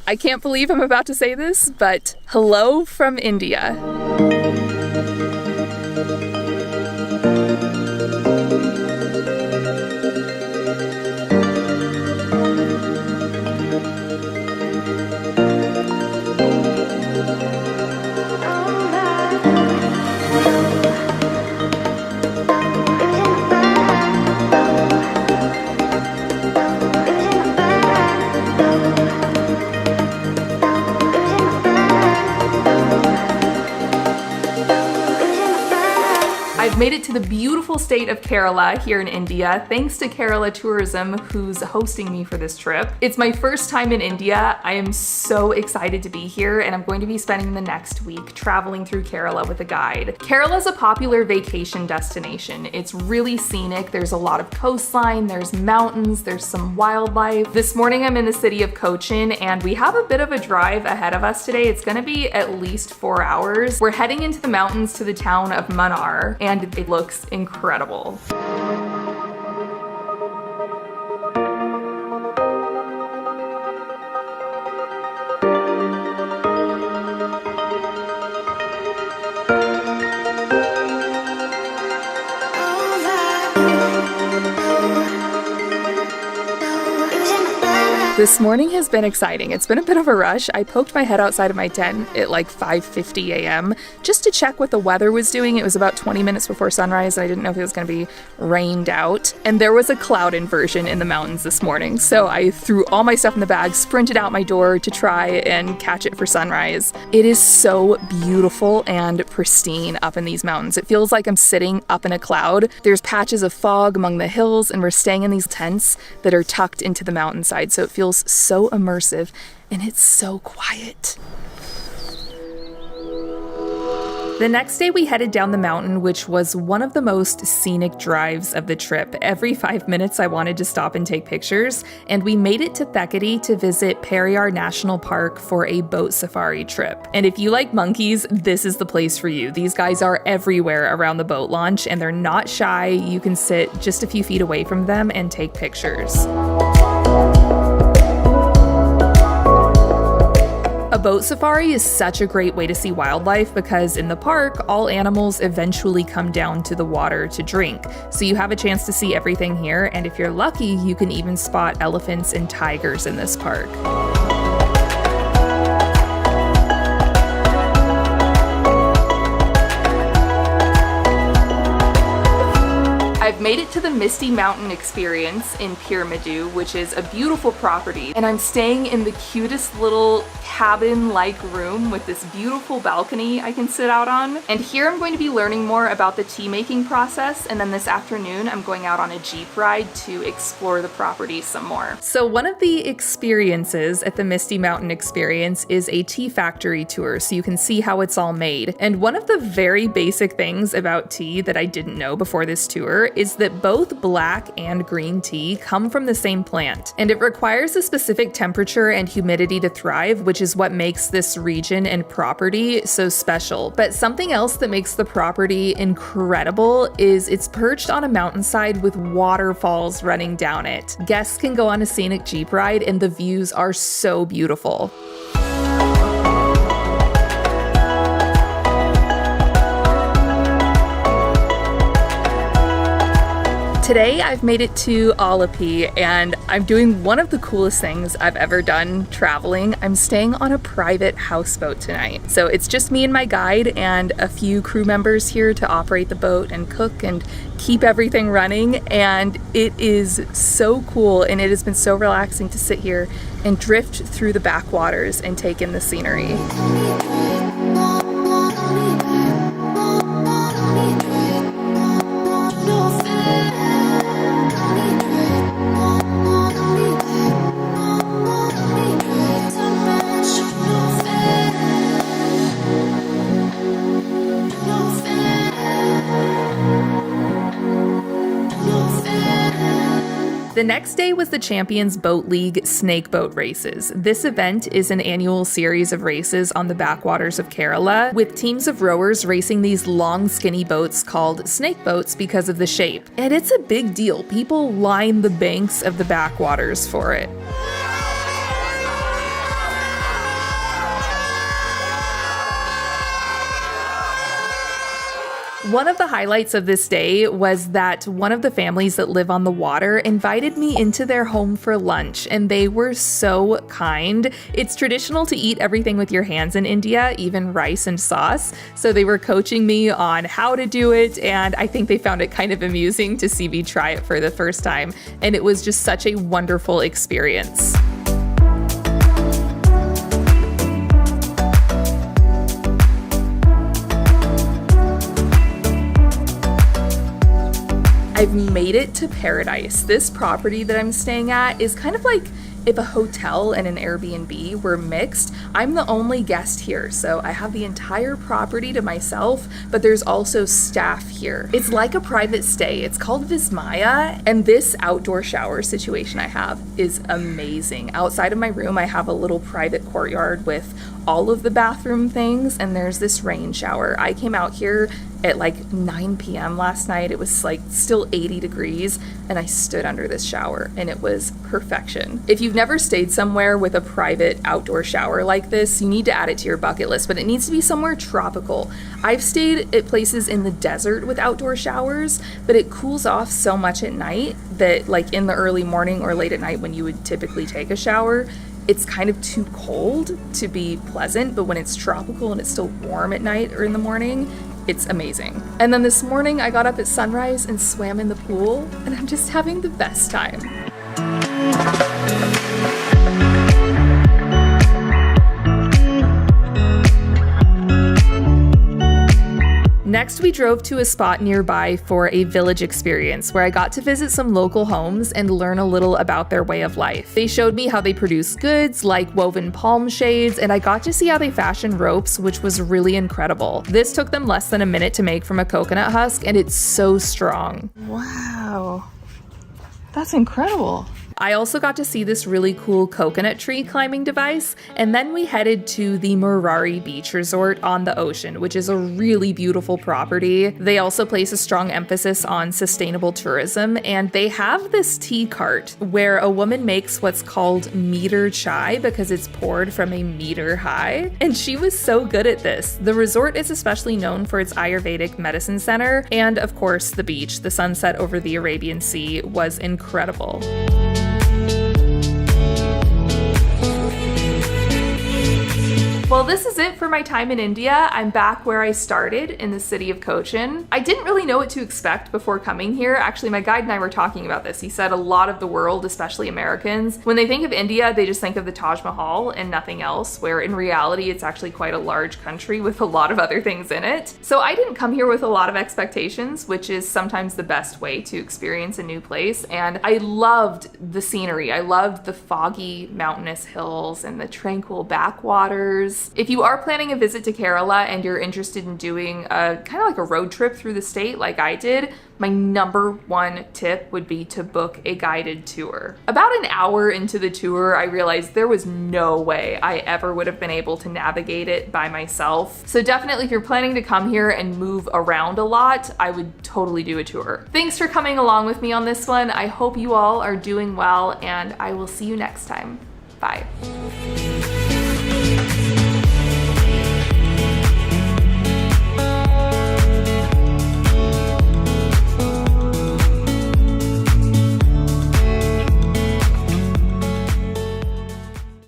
I can't believe I'm about to say this, but hello from India. I've made it to the beautiful state of Kerala here in India, thanks to Kerala Tourism, who's hosting me for this trip. It's my first time in India. I am so excited to be here, and I'm going to be spending the next week traveling through Kerala with a guide. Kerala's a popular vacation destination. It's really scenic. There's a lot of coastline, there's mountains, there's some wildlife. This morning I'm in the city of Cochin, and we have a bit of a drive ahead of us today. It's gonna be at least 4 hours. We're heading into the mountains to the town of Munnar, and it looks incredible. This morning has been exciting. It's been a bit of a rush. I poked my head outside of my tent at like 5:50 a.m. just to check what the weather was doing. It was about 20 minutes before sunrise. I didn't know if it was going to be rained out. And there was a cloud inversion in the mountains this morning. So I threw all my stuff in the bag, sprinted out my door to try and catch it for sunrise. It is so beautiful and pristine up in these mountains. It feels like I'm sitting up in a cloud. There's patches of fog among the hills, and we're staying in these tents that are tucked into the mountainside. So it feels so immersive, and it's so quiet. The next day we headed down the mountain, which was one of the most scenic drives of the trip. Every 5 minutes I wanted to stop and take pictures, and we made it to Thekady to visit Periyar National Park for a boat safari trip. And if you like monkeys, this is the place for you. These guys are everywhere around the boat launch, and they're not shy. You can sit just a few feet away from them and take pictures. A boat safari is such a great way to see wildlife because in the park, all animals eventually come down to the water to drink. So you have a chance to see everything here, and if you're lucky, you can even spot elephants and tigers in this park. I've made it to the Misty Mountain Experience in Peermadu, which is a beautiful property, and I'm staying in the cutest little cabin-like room with this beautiful balcony I can sit out on. And here I'm going to be learning more about the tea making process, and then this afternoon I'm going out on a Jeep ride to explore the property some more. So one of the experiences at the Misty Mountain Experience is a tea factory tour, so you can see how it's all made. And one of the very basic things about tea that I didn't know before this tour is that both black and green tea come from the same plant, and it requires a specific temperature and humidity to thrive, which is what makes this region and property so special. But something else that makes the property incredible is it's perched on a mountainside with waterfalls running down it. Guests can go on a scenic Jeep ride, and the views are so beautiful. Today I've made it to Alleppey, and I'm doing one of the coolest things I've ever done traveling. I'm staying on a private houseboat tonight. So it's just me and my guide and a few crew members here to operate the boat and cook and keep everything running, and it is so cool, and it has been so relaxing to sit here and drift through the backwaters and take in the scenery. The next day was the Champions Boat League Snake Boat Races. This event is an annual series of races on the backwaters of Kerala, with teams of rowers racing these long, skinny boats called snake boats because of the shape. And it's a big deal. People line the banks of the backwaters for it. One of the highlights of this day was that one of the families that live on the water invited me into their home for lunch, and they were so kind. It's traditional to eat everything with your hands in India, even rice and sauce. So they were coaching me on how to do it, and I think they found it kind of amusing to see me try it for the first time. And it was just such a wonderful experience. I've made it to paradise. This property that I'm staying at is kind of like if a hotel and an Airbnb were mixed. I'm the only guest here, so I have the entire property to myself, but there's also staff here. It's like a private stay. It's called Vismaya, and this outdoor shower situation I have is amazing. Outside of my room, I have a little private courtyard with all of the bathroom things, and there's this rain shower. I came out here at like 9 p.m. last night. It was like still 80 degrees, and I stood under this shower, and it was perfection. If you've never stayed somewhere with a private outdoor shower like this, you need to add it to your bucket list, but it needs to be somewhere tropical. I've stayed at places in the desert with outdoor showers, but it cools off so much at night that like in the early morning or late at night when you would typically take a shower, it's kind of too cold to be pleasant, but when it's tropical and it's still warm at night or in the morning, it's amazing. And then this morning I got up at sunrise and swam in the pool, and I'm just having the best time. Next, we drove to a spot nearby for a village experience where I got to visit some local homes and learn a little about their way of life. They showed me how they produce goods like woven palm shades, and I got to see how they fashion ropes, which was really incredible. This took them less than a minute to make from a coconut husk, and it's so strong. Wow, that's incredible. I also got to see this really cool coconut tree climbing device, and then we headed to the Murari Beach Resort on the ocean, which is a really beautiful property. They also place a strong emphasis on sustainable tourism, and they have this tea cart where a woman makes what's called meter chai because it's poured from a meter high, and she was so good at this. The resort is especially known for its Ayurvedic medicine center, and of course the beach. The sunset over the Arabian Sea was incredible. Well, this is it for my time in India. I'm back where I started, in the city of Cochin. I didn't really know what to expect before coming here. Actually, my guide and I were talking about this. He said a lot of the world, especially Americans, when they think of India, they just think of the Taj Mahal and nothing else, where in reality, it's actually quite a large country with a lot of other things in it. So I didn't come here with a lot of expectations, which is sometimes the best way to experience a new place. And I loved the scenery. I loved the foggy mountainous hills and the tranquil backwaters. If you are planning a visit to Kerala and you're interested in doing a kind of like a road trip through the state like I did, my number one tip would be to book a guided tour. About an hour into the tour, I realized there was no way I ever would have been able to navigate it by myself. So definitely if you're planning to come here and move around a lot, I would totally do a tour. Thanks for coming along with me on this one. I hope you all are doing well, and I will see you next time. Bye.